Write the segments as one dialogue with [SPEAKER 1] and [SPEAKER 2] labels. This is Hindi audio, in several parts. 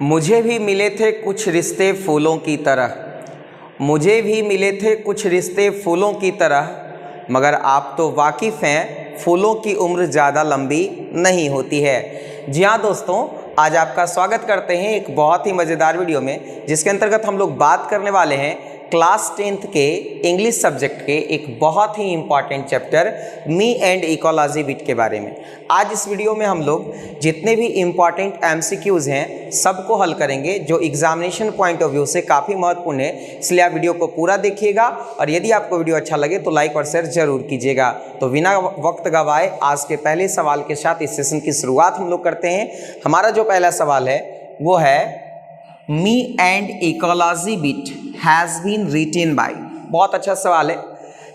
[SPEAKER 1] मुझे भी मिले थे कुछ रिश्ते फूलों की तरह, मुझे भी मिले थे कुछ रिश्ते फूलों की तरह, मगर आप तो वाकिफ़ हैं फूलों की उम्र ज़्यादा लंबी नहीं होती है। जी हाँ दोस्तों, आज आपका स्वागत करते हैं एक बहुत ही मज़ेदार वीडियो में, जिसके अंतर्गत हम लोग बात करने वाले हैं क्लास 10th के इंग्लिश सब्जेक्ट के एक बहुत ही इम्पॉर्टेंट चैप्टर मी एंड इकोलॉजी बिट के बारे में। आज इस वीडियो में हम लोग जितने भी इम्पॉर्टेंट एमसीक्यूज़ हैं सबको हल करेंगे, जो एग्जामिनेशन पॉइंट ऑफ व्यू से काफ़ी महत्वपूर्ण है। इसलिए आप वीडियो को पूरा देखिएगा और यदि आपको वीडियो अच्छा लगे तो लाइक और शेयर जरूर कीजिएगा। तो बिना वक्त गवाए आज के पहले सवाल के साथ इस सेशन की शुरुआत हम लोग करते हैं। हमारा जो पहला सवाल है वो है me and ecology bit has been written by. बहुत अच्छा सवाल है।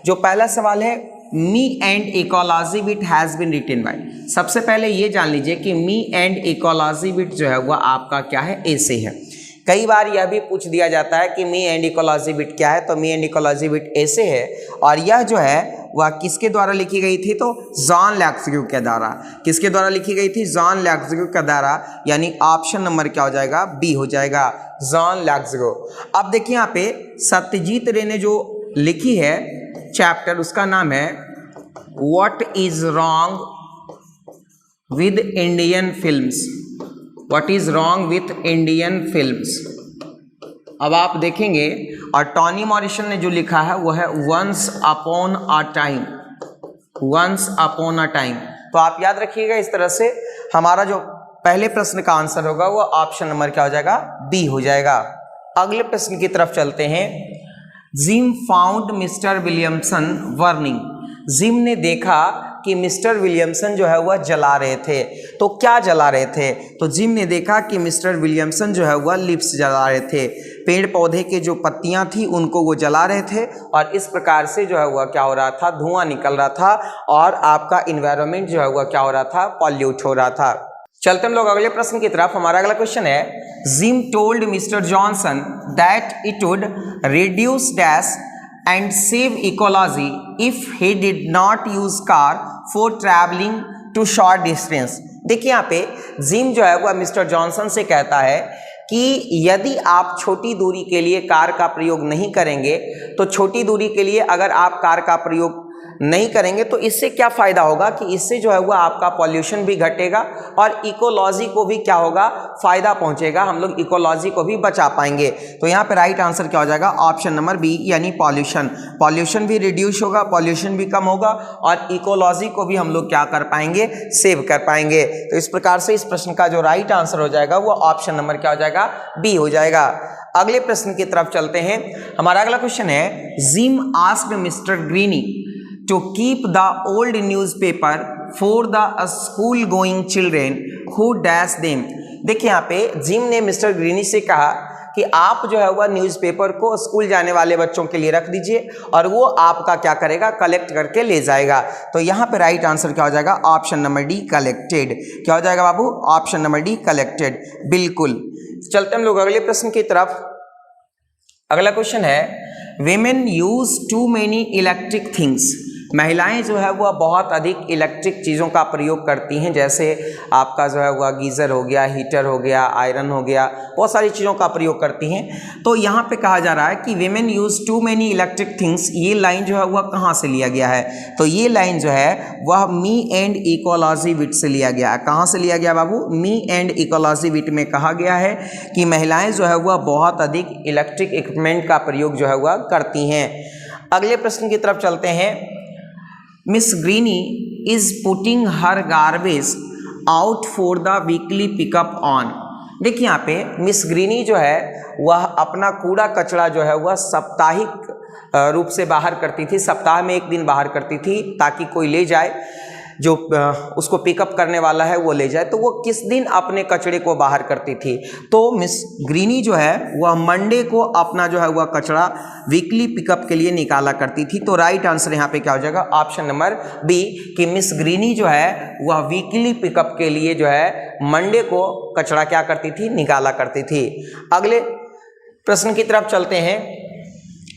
[SPEAKER 1] जो पहला सवाल है me and ecology bit has been written by, सबसे पहले ये जान लीजिए कि मी एंड इकोलॉजी बिट जो है वह आपका क्या है, ऐसे है। कई बार यह भी पूछ दिया जाता है कि मी एंड इकोलॉजी बिट क्या है, तो मी एंड इकोलॉजी बिट ऐसे है और यह जो है वह किसके द्वारा लिखी गई थी, तो जॉन लैक्सग्यू के द्वारा। किसके द्वारा लिखी गई थी, जॉन लैक्सग्यू के द्वारा, यानी ऑप्शन नंबर क्या हो जाएगा, बी हो जाएगा, जॉन लैक्सग्यू। अब देखिए यहाँ पे सत्यजीत रे ने जो लिखी है चैप्टर, उसका नाम है what is wrong with Indian films. What is wrong with Indian films. अब आप देखेंगे और टॉनी मॉरिसन ने जो लिखा है वो है once upon a time, once upon a time. तो आप याद रखिएगा, इस तरह से हमारा जो पहले प्रश्न का आंसर होगा वो ऑप्शन नंबर क्या हो जाएगा, बी हो जाएगा। अगले प्रश्न की तरफ चलते हैं। Gym found mister Williamson burning. Gym ने देखा कि मिस्टर विलियमसन जो है वह जला रहे थे। तो क्या जला रहे थे, तो जिम ने देखा कि मिस्टर विलियमसन जो है वह लिप्स जला रहे थे। पेड़ पौधे के जो पत्तियां थी उनको वो जला रहे थे और इस प्रकार से जो है वह क्या हो रहा था, धुआं निकल रहा था और आपका इन्वायरमेंट जो है वह क्या हो रहा था, पॉल्यूट हो रहा था। चलते हम लोग अगले प्रश्न की तरफ। हमारा अगला क्वेश्चन है gym told mister Johnson that it would reduce dash and save ecology if he did not use car for traveling to short distance। देखिए यहाँ पे जिम जो है वह मिस्टर जॉनसन से कहता है कि यदि आप छोटी दूरी के लिए कार का प्रयोग नहीं करेंगे, तो छोटी दूरी के लिए अगर आप कार का प्रयोग नहीं करेंगे तो इससे क्या फ़ायदा होगा कि इससे जो है वह आपका पॉल्यूशन भी घटेगा और इकोलॉजी को भी क्या होगा, फ़ायदा पहुंचेगा, हम लोग इकोलॉजी को भी बचा पाएंगे। तो यहाँ पे राइट आंसर क्या हो जाएगा, ऑप्शन नंबर बी, यानी पॉल्यूशन। पॉल्यूशन भी रिड्यूस होगा, पॉल्यूशन भी कम होगा और इकोलॉजी को भी हम लोग क्या कर पाएंगे, सेव कर पाएंगे। तो इस प्रकार से इस प्रश्न का जो राइट आंसर हो जाएगा वो ऑप्शन नंबर क्या हो जाएगा, बी हो जाएगा। अगले प्रश्न की तरफ चलते हैं। हमारा अगला क्वेश्चन है Jim asked mister Greeny to keep the old newspaper for the school going children who dash them। देखिए यहाँ पे जिम ने मिस्टर ग्रीनी से कहा कि आप जो है वह न्यूज़पेपर को स्कूल जाने वाले बच्चों के लिए रख दीजिए और वो आपका क्या करेगा, कलेक्ट करके ले जाएगा। तो यहाँ पे राइट आंसर क्या हो जाएगा, ऑप्शन नंबर डी, कलेक्टेड। क्या हो जाएगा बाबू, ऑप्शन नंबर डी, कलेक्टेड, बिल्कुल। चलते हम लोग अगले प्रश्न की तरफ। अगला क्वेश्चन है women use too many electric things। महिलाएं जो है वह बहुत अधिक इलेक्ट्रिक चीज़ों का प्रयोग करती हैं, जैसे आपका जो है वह गीज़र हो गया, हीटर हो गया, आयरन हो गया, बहुत सारी चीज़ों का प्रयोग करती हैं। तो यहाँ पे कहा जा रहा है कि women use too many electric things. ये लाइन जो है वह कहाँ से लिया गया है, तो ये लाइन जो है वह मी एंड इकोलॉजी बिट से लिया गया है। कहाँ से लिया गया बाबू, मी एंड इकोलॉजी बिट में कहा गया है कि महिलाएँ जो है वह बहुत अधिक इलेक्ट्रिक इक्विपमेंट का प्रयोग जो है वह करती हैं। अगले प्रश्न की तरफ चलते हैं। Miss Greeny is putting her garbage out for the weekly pickup on. देखिए यहाँ पे मिस ग्रीनी जो है वह अपना कूड़ा कचरा जो है वह साप्ताहिक रूप से बाहर करती थी, सप्ताह में एक दिन बाहर करती थी ताकि कोई ले जाए, जो उसको पिकअप करने वाला है वो ले जाए। तो वो किस दिन अपने कचरे को बाहर करती थी, तो मिस ग्रीनी जो है वह मंडे को अपना जो है वह कचरा वीकली पिकअप के लिए निकाला करती थी। तो राइट आंसर यहाँ पे क्या हो जाएगा, ऑप्शन नंबर बी, कि मिस ग्रीनी जो है वह वीकली पिकअप के लिए जो है मंडे को कचरा क्या करती थी, निकाला करती थी। अगले प्रश्न की तरफ चलते हैं।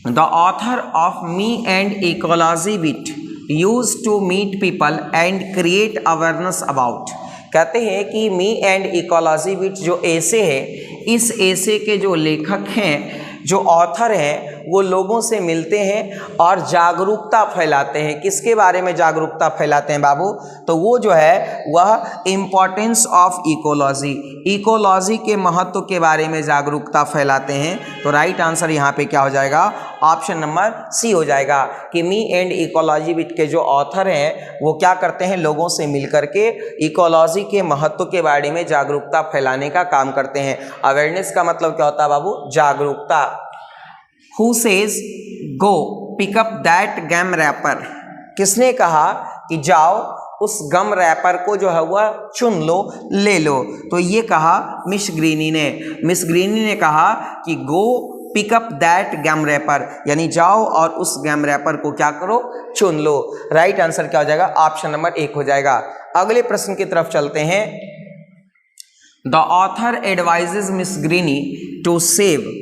[SPEAKER 1] The author of me and ecology bit used to meet people and create awareness about। कहते हैं कि मी एंड इकोलॉजी बिट जो ऐसे है इस ऐसे के जो लेखक हैं, जो ऑथर हैं, वो लोगों से मिलते हैं और जागरूकता फैलाते हैं। किसके बारे में जागरूकता फैलाते हैं बाबू? तो वो जो है वह इम्पोर्टेंस ऑफ इकोलॉजी, इकोलॉजी के महत्व के बारे में जागरूकता फैलाते हैं। तो राइट आंसर यहाँ पे क्या हो जाएगा? ऑप्शन नंबर सी हो जाएगा कि मी एंड इकोलॉजी विट के जो ऑथर हैं वो क्या करते हैं? लोगों से मिलकर के इकोलॉजी के महत्व के बारे में जागरूकता फैलाने का काम करते हैं। अवेयरनेस का मतलब क्या होता है बाबू? जागरूकता। Who says go pick up that gum wrapper? किसने कहा कि जाओ उस गम रैपर को जो है वह चुन लो, ले लो? तो ये कहा मिस ग्रीनी ने। मिस ग्रीनी ने कहा कि गो पिकअप दैट गम रैपर, यानी जाओ और उस गम रैपर को क्या करो? चुन लो। राइट आंसर क्या हो जाएगा? ऑप्शन नंबर 1 हो जाएगा। अगले प्रश्न की तरफ चलते हैं। The author advises miss Greeny to save,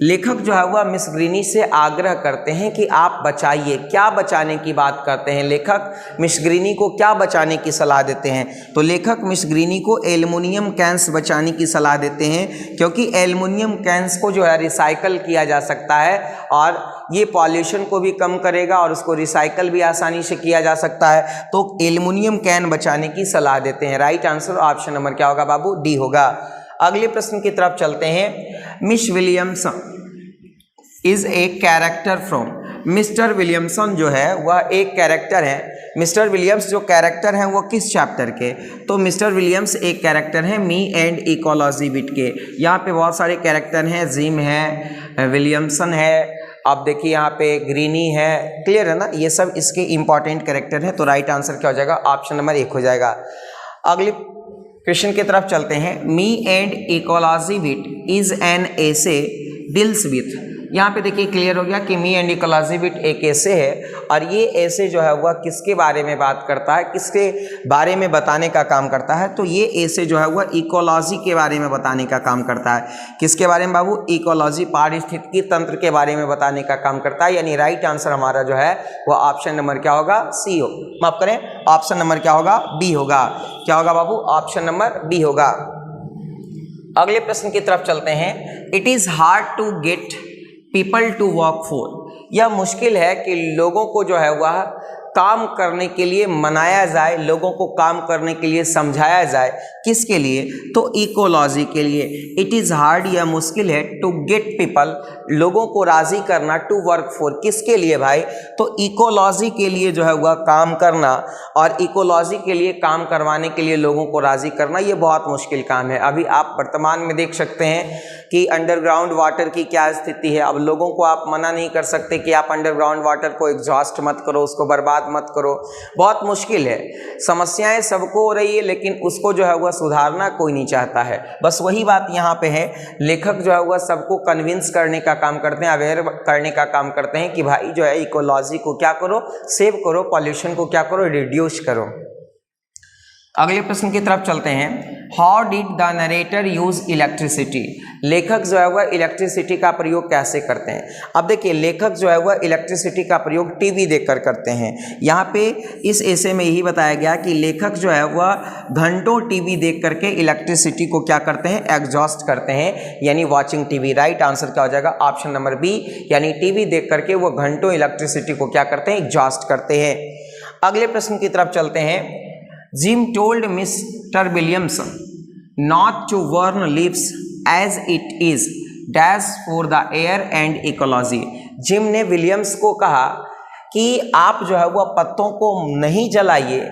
[SPEAKER 1] लेखक जो है वह मिस ग्रीनी से आग्रह करते हैं कि आप बचाइए। क्या बचाने की बात करते हैं लेखक? मिस ग्रीनी को क्या बचाने की सलाह देते हैं? तो लेखक मिस ग्रीनी को एल्युमिनियम कैंस बचाने की सलाह देते हैं, क्योंकि एल्युमिनियम कैंस को जो है रिसाइकल किया जा सकता है और ये पॉल्यूशन को भी कम करेगा और उसको रिसाइकल भी आसानी से किया जा सकता है। तो एल्युमिनियम कैन बचाने की सलाह देते हैं। राइट आंसर ऑप्शन नंबर क्या होगा बाबू? डी होगा। अगले प्रश्न की तरफ चलते हैं। Miss Williamson is a character from, mister Williamson जो है वह एक कैरेक्टर है। मिस्टर विलियम्स जो कैरेक्टर हैं वो किस चैप्टर के? तो मिस्टर विलियम्स एक कैरेक्टर है मी एंड इकोलॉजी विट के। यहाँ पे बहुत सारे कैरेक्टर हैं, जिम है, विलियमसन है, आप देखिए यहाँ पे ग्रीनी है, क्लियर है ना? ये सब इसके इंपॉर्टेंट कैरेक्टर हैं। तो राइट आंसर क्या हो जाएगा? ऑप्शन नंबर 1 हो जाएगा। अगले क्वेश्चन की तरफ चलते हैं। Me and ecology wit is an essay deals with, यहाँ पे देखिए क्लियर हो गया कि मी एंड इकोलॉजी विट एक ऐसे है और ये ऐसे जो है वह किसके बारे में बात करता है, किसके बारे में बताने का काम करता है? तो ये ऐसे जो है वह इकोलॉजी के बारे में बताने का काम करता है। किसके बारे में बाबू? इकोलॉजी, पारिस्थितिकी तंत्र के बारे में बताने का काम करता है। यानी राइट आंसर हमारा जो है वह ऑप्शन नंबर क्या होगा? सी हो, माफ करें, ऑप्शन नंबर क्या होगा? बी होगा। क्या होगा बाबू? ऑप्शन नंबर बी होगा। अगले प्रश्न की तरफ चलते हैं। It is hard to get people to work for, यह मुश्किल है कि लोगों को जो है वह काम करने के लिए मनाया जाए, लोगों को काम करने के लिए समझाया जाए। किसके लिए? तो इकोलॉजी के लिए। इट इज़ हार्ड, यह मुश्किल है, टू गेट पीपल, लोगों को राज़ी करना, टू वर्क फॉर, किसके लिए भाई? तो इकोलॉजी के लिए जो है वह काम करना, और इकोलॉजी के लिए काम करवाने के लिए लोगों को राज़ी करना ये बहुत मुश्किल काम है। अभी आप वर्तमान में देख सकते हैं कि अंडरग्राउंड वाटर की क्या स्थिति है। अब लोगों को आप मना नहीं कर सकते कि आप अंडरग्राउंड वाटर को एग्जॉस्ट मत करो, उसको बर्बाद मत करो, बहुत मुश्किल है। समस्याएं सबको हो रही है लेकिन उसको जो है वह सुधारना कोई नहीं चाहता है। बस वही बात यहाँ पे है, लेखक जो है वह सबको कन्विंस करने का काम करते हैं, अवेयर करने का काम करते हैं कि भाई जो है इकोलॉजी को क्या करो? सेव करो, पॉल्यूशन को क्या करो? रिड्यूस करो। अगले प्रश्न की तरफ चलते हैं। How did the narrator use electricity, लेखक जो है वह इलेक्ट्रिसिटी का प्रयोग कैसे करते हैं? अब देखिए लेखक जो है वह इलेक्ट्रिसिटी का प्रयोग टीवी देखकर करते हैं। यहाँ पे इस ऐसे में यही बताया गया कि लेखक जो है वह घंटों टीवी देख करके इलेक्ट्रिसिटी को क्या करते हैं? एग्जॉस्ट करते हैं, यानी वॉचिंग टीवी। राइट आंसर क्या हो जाएगा? ऑप्शन नंबर बी, यानी टीवी देख करके वो घंटों इलेक्ट्रिसिटी को क्या करते हैं? एग्जॉस्ट करते हैं। अगले प्रश्न की तरफ चलते हैं। Jim told Mr. Williamson not to burn leaves as it is dash for the air and ecology. Gym ने विलियम्स को कहा कि आप जो है वह पत्तों को नहीं जलाइए,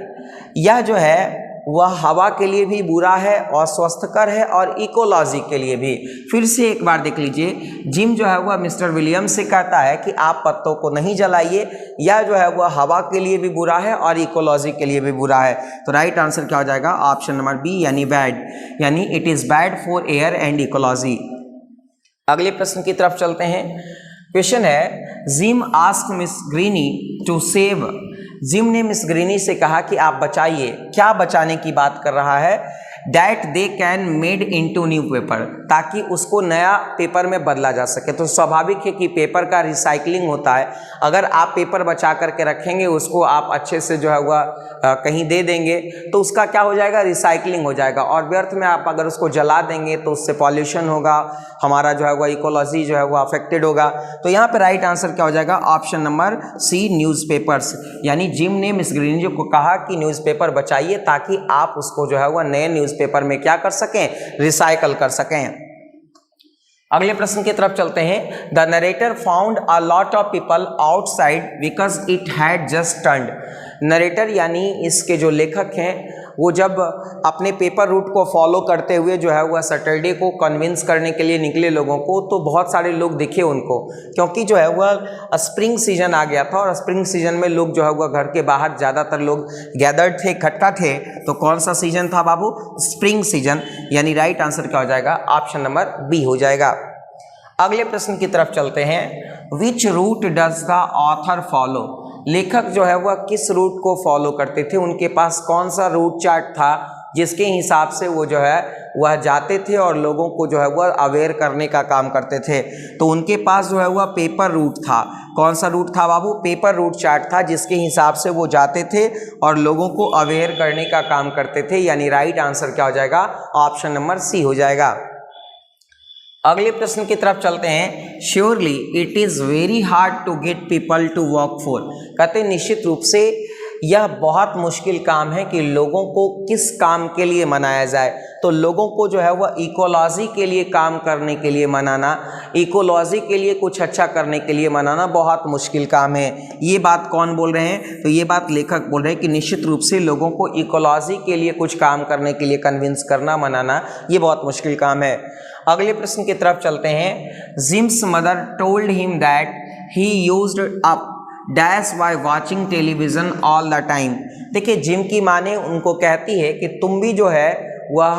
[SPEAKER 1] यह जो है वह हवा के लिए भी बुरा है, अस्वस्थकर है और इकोलॉजी के लिए भी। फिर से एक बार देख लीजिए, जिम जो है वह मिस्टर विलियम्स से कहता है कि आप पत्तों को नहीं जलाइए, यह जो है वह हवा के लिए भी बुरा है और इकोलॉजी के लिए भी बुरा है। तो राइट आंसर क्या हो जाएगा? ऑप्शन नंबर बी, यानी बैड, यानी it is bad for air and ecology. अगले प्रश्न की तरफ चलते हैं। क्वेश्चन है, Jim asked miss Greeny to save, Jim ने मिस ग्रीनी से कहा कि आप बचाइए। क्या बचाने की बात कर रहा है? That they can made into new paper, ताकि उसको नया पेपर में बदला जा सके। तो स्वाभाविक है कि पेपर का रिसाइकलिंग होता है। अगर आप पेपर बचा करके रखेंगे, उसको आप अच्छे से जो है वह कहीं दे देंगे तो उसका क्या हो जाएगा, रिसाइकलिंग हो जाएगा। और व्यर्थ में आप अगर उसको जला देंगे तो उससे पॉल्यूशन होगा, हमारा जो है वह इकोलॉजी जो है वह अफेक्टेड होगा। तो यहाँ पे राइट आंसर क्या हो जाएगा, ऑप्शन नंबर सी, न्यूज़पेपर्स। यानी जिम ने मिस ग्रीनी को कहा कि न्यूज़पेपर बचाइए ताकि आप उसको जो है वह नए न्यूज़पेपर में क्या कर सकें, रिसाइकल कर सकें। अगले प्रश्न की तरफ चलते हैं। The narrator found a lot of people outside because it had just turned. Narrator यानी इसके जो लेखक हैं वो जब अपने पेपर रूट को फॉलो करते हुए जो है वह सैटरडे को कन्विंस करने के लिए निकले लोगों को, तो बहुत सारे लोग दिखे उनको, क्योंकि जो है वह स्प्रिंग सीजन आ गया था और स्प्रिंग सीजन में लोग जो है वह घर के बाहर ज़्यादातर लोग गैदर्ड थे, इकट्ठा थे। तो कौन सा सीजन था बाबू, स्प्रिंग सीजन। यानी राइट आंसर क्या हो जाएगा, ऑप्शन नंबर बी हो जाएगा। अगले प्रश्न की तरफ चलते हैं। Which route does the author follow. लेखक जो है वह किस रूट को फॉलो करते थे, उनके पास कौन सा रूट चार्ट था जिसके हिसाब से वो जो है वह जाते थे और लोगों को जो है वह अवेयर करने का काम करते थे। तो उनके पास जो है वह पेपर रूट था। कौन सा रूट था बाबू, पेपर रूट चार्ट था, जिसके हिसाब से वो जाते थे और लोगों को अवेयर करने का काम करते थे। यानी राइट आंसर क्या हो जाएगा, ऑप्शन नंबर सी हो जाएगा। अगले प्रश्न की तरफ चलते हैं। Surely it is very hard to get people to work for. कहते हैं निश्चित रूप से यह बहुत मुश्किल काम है कि लोगों को किस काम के लिए मनाया जाए। तो लोगों को जो है वह इकोलॉजी के लिए काम करने के लिए मनाना, इकोलॉजी के लिए कुछ अच्छा करने के लिए मनाना बहुत मुश्किल काम है। ये बात कौन बोल रहे हैं, तो ये बात लेखक बोल रहे हैं कि निश्चित रूप से लोगों को इकोलॉजी के लिए कुछ काम करने के लिए कन्विंस करना, मनाना, ये बहुत मुश्किल काम है। अगले प्रश्न की तरफ चलते हैं। Jim's mother told him that he used up dash by watching television all the time. देखिए जिम की माँ ने उनको कहती है कि तुम भी जो है वह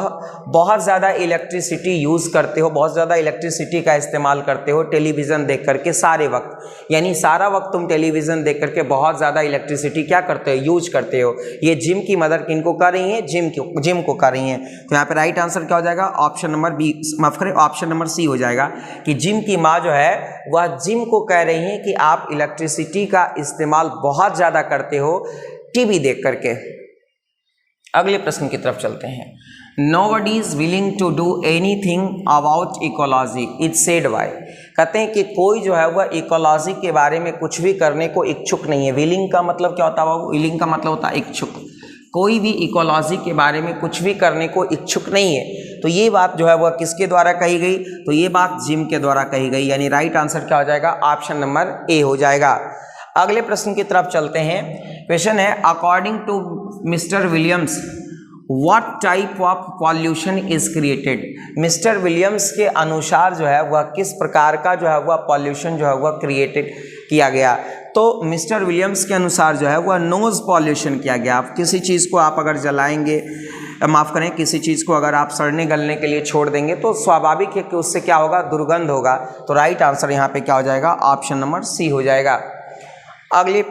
[SPEAKER 1] बहुत ज़्यादा इलेक्ट्रिसिटी यूज़ करते हो, बहुत ज़्यादा इलेक्ट्रिसिटी का इस्तेमाल करते हो टेलीविज़न देख करके सारे वक्त। यानी सारा वक्त तुम टेलीविज़न देख करके बहुत ज़्यादा इलेक्ट्रिसिटी क्या करते हो, यूज करते हो। ये जिम की मदर किनको कर रही हैं, जिम को कर रही हैं। तो यहाँ पे राइट आंसर क्या हो जाएगा, ऑप्शन नंबर बी, माफ करें ऑप्शन नंबर सी हो जाएगा कि जिम की माँ जो है वह जिम को कह रही हैं कि आप इलेक्ट्रिसिटी का इस्तेमाल बहुत ज़्यादा करते हो टीवी देख करके। अगले प्रश्न की तरफ चलते हैं। Nobody is willing to do anything about ecology, it's said by। कहते हैं कि कोई जो है वह इकोलॉजी के बारे में कुछ भी करने को इच्छुक नहीं है। विलिंग का मतलब क्या होता है बाबू, विलिंग का मतलब होता है इच्छुक। कोई भी इकोलॉजी के बारे में कुछ भी करने को इच्छुक नहीं है। तो ये बात जो है वह किसके द्वारा कही गई, तो ये बात जिम के द्वारा कही गई। यानी राइट आंसर क्या हो जाएगा, ऑप्शन नंबर ए हो जाएगा। अगले प्रश्न की तरफ चलते हैं। क्वेश्चन है, according to mister Williams what type of pollution is created. Mister Williams के अनुसार जो है वह किस प्रकार का जो है वह पॉल्यूशन जो है वह क्रिएटेड किया गया। तो मिस्टर विलियम्स के अनुसार जो है वह नोज पॉल्यूशन किया गया। आप किसी चीज़ को आप अगर जलाएंगे, माफ़ करें, किसी चीज़ को अगर आप सड़ने गलने के लिए छोड़ देंगे तो स्वाभाविक है कि उससे क्या होगा, दुर्गंध होगा। तो राइट आंसर यहाँ पे क्या हो जाएगा, ऑप्शन नंबर सी हो जाएगा। अगले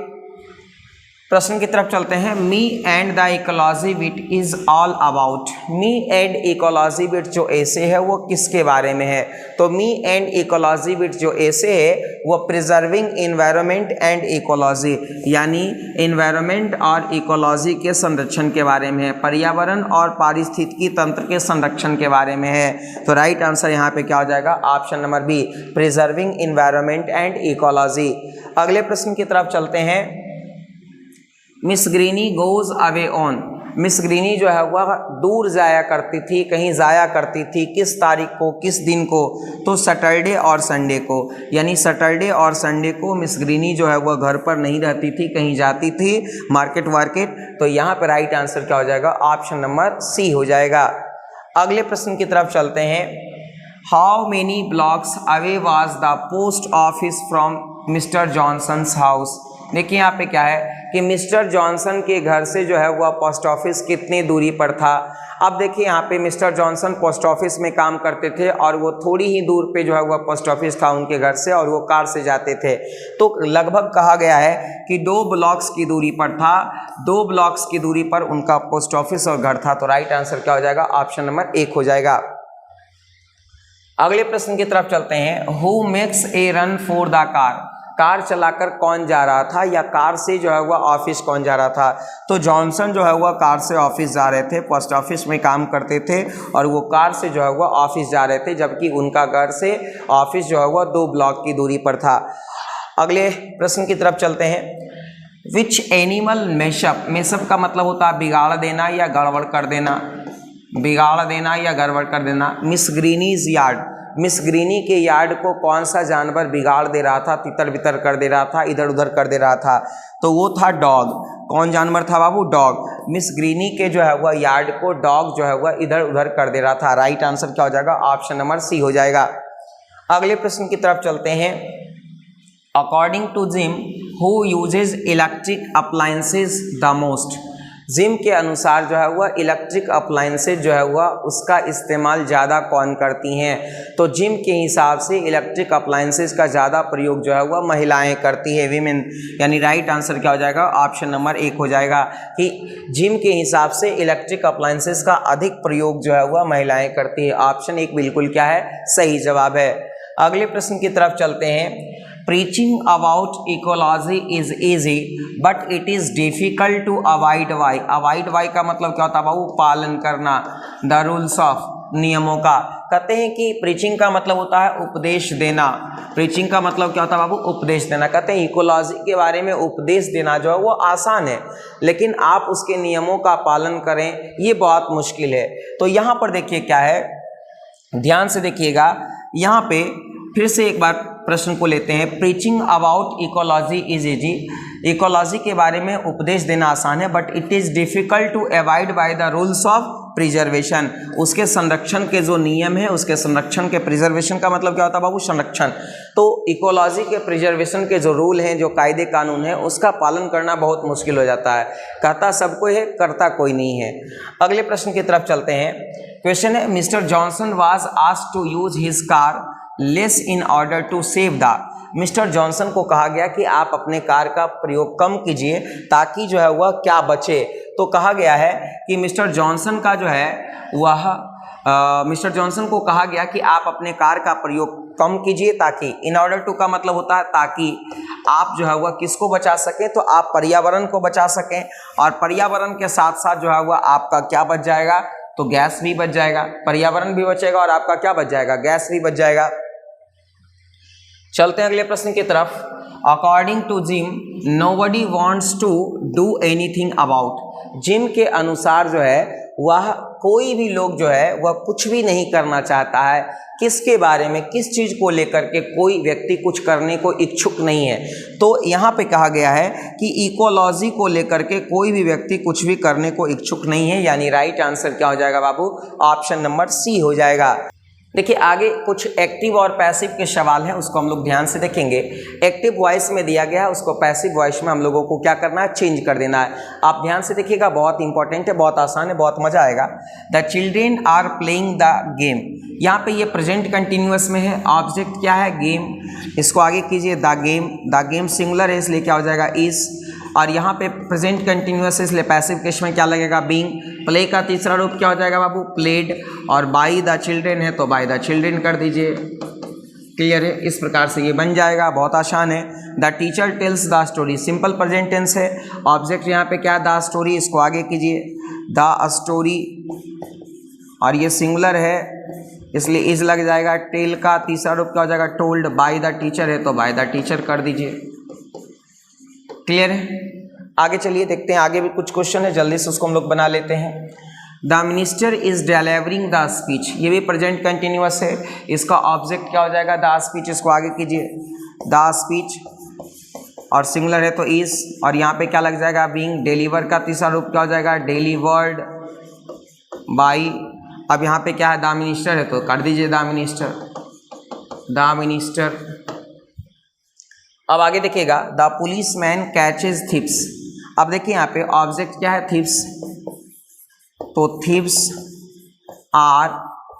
[SPEAKER 1] प्रश्न की तरफ चलते हैं। Me and the ecology bit is all about. Me and ecology bit जो ऐसे है वो किसके बारे में है, तो मी एंड इकोलॉजी बिट जो ऐसे है वो प्रिजर्विंग इन्वायरमेंट एंड इकोलॉजी, यानी इन्वायरमेंट और इकोलॉजी के संरक्षण के बारे में है, पर्यावरण और पारिस्थितिकी तंत्र के संरक्षण के बारे में है। तो राइट आंसर यहाँ पे क्या हो जाएगा, option number B, preserving environment and ecology. अगले प्रश्न की तरफ चलते हैं। Miss Greeny goes away on. Miss Greeny जो है वह दूर जाया करती थी, कहीं जाया करती थी, किस तारीख को, किस दिन को, तो सैटरडे और संडे को। यानी सैटरडे और संडे को मिस ग्रीनी जो है वह घर पर नहीं रहती थी, कहीं जाती थी मार्केट। तो यहाँ पर राइट आंसर क्या हो जाएगा, ऑप्शन नंबर सी हो जाएगा। अगले प्रश्न की तरफ चलते हैं। How many blocks away was the post office from mister Johnson's house. देखिए यहाँ पे क्या है कि मिस्टर जॉनसन के घर से जो है वह पोस्ट ऑफिस कितनी दूरी पर था। अब देखिए यहाँ पे मिस्टर जॉनसन पोस्ट ऑफिस में काम करते थे और वो थोड़ी ही दूर पे जो है वह पोस्ट ऑफिस था उनके घर से और वो कार से जाते थे। तो लगभग कहा गया है कि 2 ब्लॉक्स की दूरी पर था, 2 ब्लॉक्स की दूरी पर उनका पोस्ट ऑफिस और घर था। तो राइट आंसर क्या हो जाएगा? ऑप्शन नंबर 1 हो जाएगा। अगले प्रश्न की तरफ चलते हैं। Who makes a run for the car? Car चलाकर कौन जा रहा था या कार से जो है वह ऑफिस कौन जा रहा था? तो जॉनसन जो है वह कार से ऑफिस जा रहे थे, पोस्ट ऑफिस में काम करते थे और वो कार से जो है वह ऑफिस जा रहे थे, जबकि उनका घर से ऑफिस जो है वह 2 ब्लॉक की दूरी पर था। अगले प्रश्न की तरफ चलते हैं। Which animal mashup? मेशअप का मतलब होता है बिगाड़ देना या गड़बड़ कर देना, बिगाड़ देना या गड़बड़ कर देना। Miss Greeny's yard, miss Greeny के यार्ड को कौन सा जानवर बिगाड़ दे रहा था, तितर बितर कर दे रहा था, इधर उधर कर दे रहा था? तो वो था डॉग। कौन जानवर था बाबू? डॉग। मिस ग्रीनी के जो है वह यार्ड को डॉग जो है वह इधर उधर कर दे रहा था। राइट आंसर क्या हो जाएगा? ऑप्शन नंबर सी हो जाएगा। अगले प्रश्न की तरफ चलते हैं। According to Jim, who uses electric appliances the most? Jim के अनुसार जो है वह इलेक्ट्रिक अप्लायंसेज जो है वह उसका इस्तेमाल ज़्यादा कौन करती हैं? तो जिम के हिसाब से इलेक्ट्रिक अप्लायंसेज का ज़्यादा प्रयोग जो है वह महिलाएं करती है, वीमेन। यानी राइट आंसर क्या हो जाएगा? ऑप्शन नंबर 1 हो जाएगा कि जिम के हिसाब से इलेक्ट्रिक अप्लायंसेज का अधिक प्रयोग जो है वह महिलाएं करती है। ऑप्शन 1 बिल्कुल क्या है? सही जवाब है। अगले प्रश्न की तरफ चलते हैं। Preaching about ecology is easy but it is difficult to avoid why? Avoid why का मतलब क्या होता है बाबू? पालन करना, the rules of, नियमों का। कहते हैं कि प्रीचिंग का मतलब होता है उपदेश देना। प्रीचिंग का मतलब क्या होता है बाबू? उपदेश देना। कहते हैं इकोलॉजी के बारे में उपदेश देना जो है वो आसान है, लेकिन आप उसके नियमों का पालन करें ये बहुत मुश्किल है। तो यहाँ पर देखिए क्या है, ध्यान से देखिएगा, यहाँ पे फिर से एक बार प्रश्न को लेते हैं। Preaching about ecology is easy, ecology के बारे में उपदेश देना आसान है, but it is difficult to avoid by the rules of preservation. उसके संरक्षण के जो नियम है, उसके संरक्षण के, प्रिजर्वेशन का मतलब क्या होता है बाबू? संरक्षण। तो इकोलॉजी के प्रिजर्वेशन के जो रूल हैं, जो कायदे कानून है, उसका पालन करना बहुत मुश्किल हो जाता है। कहता सबको है, करता कोई नहीं है। अगले प्रश्न की तरफ चलते हैं। क्वेश्चन है, mister Johnson was asked to use his car less in order to save the. Mister Johnson को कहा गया कि आप अपने कार का प्रयोग कम कीजिए ताकि जो है वह क्या बचे। तो कहा गया है कि मिस्टर जॉनसन का जो है वह मिस्टर जॉनसन को कहा गया कि आप अपने कार का प्रयोग कम कीजिए ताकि, इन ऑर्डर टू का मतलब होता है ताकि आप जो है वह किसको बचा सकें? तो आप पर्यावरण को बचा सकें, और पर्यावरण के साथ साथ जो है वह आपका क्या बच जाएगा? तो गैस भी बच जाएगा। पर्यावरण भी बचेगा और आपका क्या बच जाएगा? गैस भी बच जाएगा। चलते हैं अगले प्रश्न की तरफ। According to Jim, nobody wants to do anything about. Jim के अनुसार जो है वह कोई भी लोग जो है वह कुछ भी नहीं करना चाहता है। किसके बारे में, किस चीज़ को लेकर के कोई व्यक्ति कुछ करने को इच्छुक नहीं है? तो यहाँ पे कहा गया है कि इकोलॉजी को लेकर के कोई भी व्यक्ति कुछ भी करने को इच्छुक नहीं है। यानी राइट आंसर क्या हो जाएगा बाबू? ऑप्शन नंबर सी हो जाएगा। देखिए आगे कुछ एक्टिव और पैसिव के सवाल हैं, उसको हम लोग ध्यान से देखेंगे। एक्टिव वॉइस में दिया गया है, उसको पैसिव वॉइस में हम लोगों को क्या करना है? चेंज कर देना है। आप ध्यान से देखिएगा, बहुत इंपॉर्टेंट है, बहुत आसान है, बहुत मजा आएगा। The children are playing the game, यहाँ पे ये प्रेजेंट कंटिन्यूअस में है, ऑब्जेक्ट क्या है? गेम। इसको आगे कीजिए, the game, the game singular है इसलिए क्या हो जाएगा? इज। और यहाँ पे प्रेजेंट कंटिन्यूअस है इसलिए पैसिव केस में क्या लगेगा? बीइंग। प्ले का तीसरा रूप क्या हो जाएगा बाबू? प्लेड। और बाय द चिल्ड्रेन है तो बाय द चिल्ड्रेन कर दीजिए। क्लियर है? इस प्रकार से ये बन जाएगा, बहुत आसान है। The teacher tells the story, simple present tense है, ऑब्जेक्ट यहाँ पे क्या है? द स्टोरी, इसको आगे कीजिए, द स्टोरी, और ये सिंगुलर है इसलिए इज लग जाएगा। टेल का तीसरा रूप क्या हो जाएगा? टोल्ड। बाय द टीचर है तो बाय द टीचर कर दीजिए। क्लियर है? आगे चलिए देखते हैं, आगे भी कुछ क्वेश्चन है, जल्दी से उसको हम लोग बना लेते हैं। The minister is delivering the speech, ये भी प्रेजेंट कंटिन्यूअस है, इसका ऑब्जेक्ट क्या हो जाएगा? The speech. इसको आगे कीजिए, द स्पीच, और सिंगुलर है तो इज, और यहाँ पे क्या लग जाएगा? बीइंग। डिलीवर का तीसरा रूप क्या हो जाएगा? Delivered by. अब यहाँ पे क्या है? द मिनिस्टर है तो कर दीजिए द मिनिस्टर, द मिनिस्टर। अब आगे देखिएगा, the police man catches thieves. अब देखिए यहाँ पे ऑब्जेक्ट क्या है, थीव्स, तो थीव्स आर,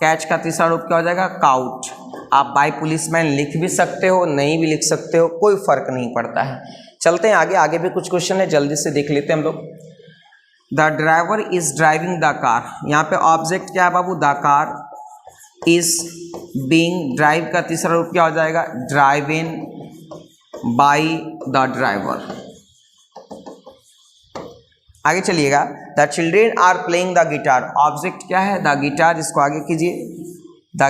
[SPEAKER 1] कैच का तीसरा रूप क्या हो जाएगा, काउट। आप बाय पुलिसमैन लिख भी सकते हो, नहीं भी लिख सकते हो, कोई फर्क नहीं पड़ता है। चलते हैं आगे, आगे भी कुछ क्वेश्चन है, जल्दी से देख लेते हैं हम लोग। The driver is driving the car. यहाँ पे ऑब्जेक्ट क्या है बाबू, the car is being, drive का तीसरा रूप क्या हो जाएगा, ड्राइविंग बाय द ड्राइवर। आगे चलिएगा, the children are playing the guitar. Object क्या है, द गिटार, इसको आगे कीजिए, the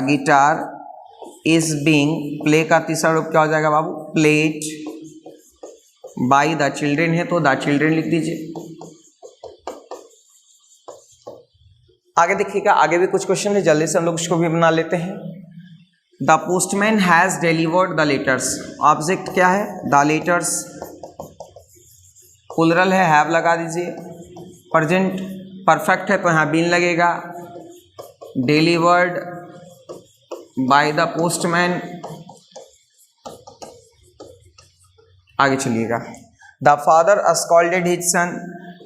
[SPEAKER 1] guitar is being, play का तीसरा रूप क्या हो जाएगा बाबू, प्लेड बाय द चिल्ड्रेन है तो द चिल्ड्रेन लिख दीजिए। आगे देखिएगा, आगे भी कुछ क्वेश्चन है, जल्दी से हम लोग इसको भी बना लेते हैं। The postman has delivered the letters. Object क्या है, द लेटर्स, प्लुरल है, हैव लगा दीजिए। प्रेजेंट परफेक्ट है तो यहाँ बीन लगेगा। Delivered by the postman. आगे चलिएगा, the father scolded his son.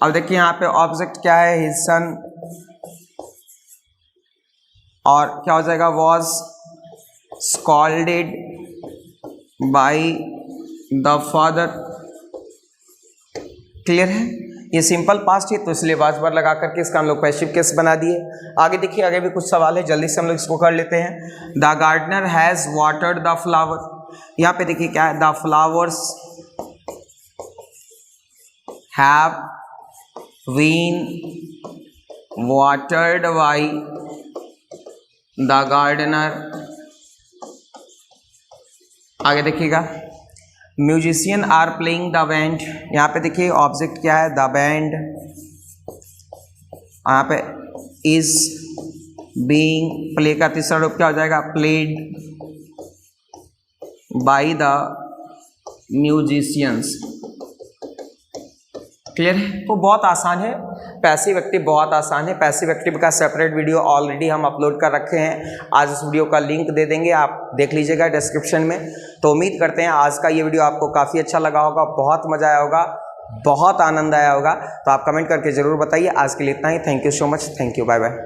[SPEAKER 1] अब देखिए यहाँ पे ऑब्जेक्ट क्या है, हिज सन, और क्या हो जाएगा, was scolded by the father. Clear है, ये सिंपल पास्ट है तो इसलिए वाज बार लगा करके इसका हम लोग पैसिव केस बना दिए। आगे देखिए, आगे भी कुछ सवाल है, जल्दी से हम लोग इसको कर लेते हैं। The gardener has watered the flower. यहाँ पे देखिए क्या है, the flowers have been watered by the gardener. आगे देखिएगा, musician are playing the band. यहाँ पे देखिए ऑब्जेक्ट क्या है, द बैंड, यहाँ पे इज बीइंग, प्ले का तीसरा रूप क्या हो जाएगा, played by the musicians. Clear है, तो बहुत आसान है, पैसिव एक्टिव बहुत आसान है। पैसिव एक्टिव का सेपरेट वीडियो ऑलरेडी हम अपलोड कर रखे हैं, आज इस वीडियो का लिंक दे देंगे, आप देख लीजिएगा डिस्क्रिप्शन में। तो उम्मीद करते हैं आज का ये वीडियो आपको काफ़ी अच्छा लगा होगा, बहुत मज़ा आया होगा, बहुत आनंद आया होगा। तो आप कमेंट करके ज़रूर बताइए। आज के लिए इतना ही, thank you so much, thank you, bye bye.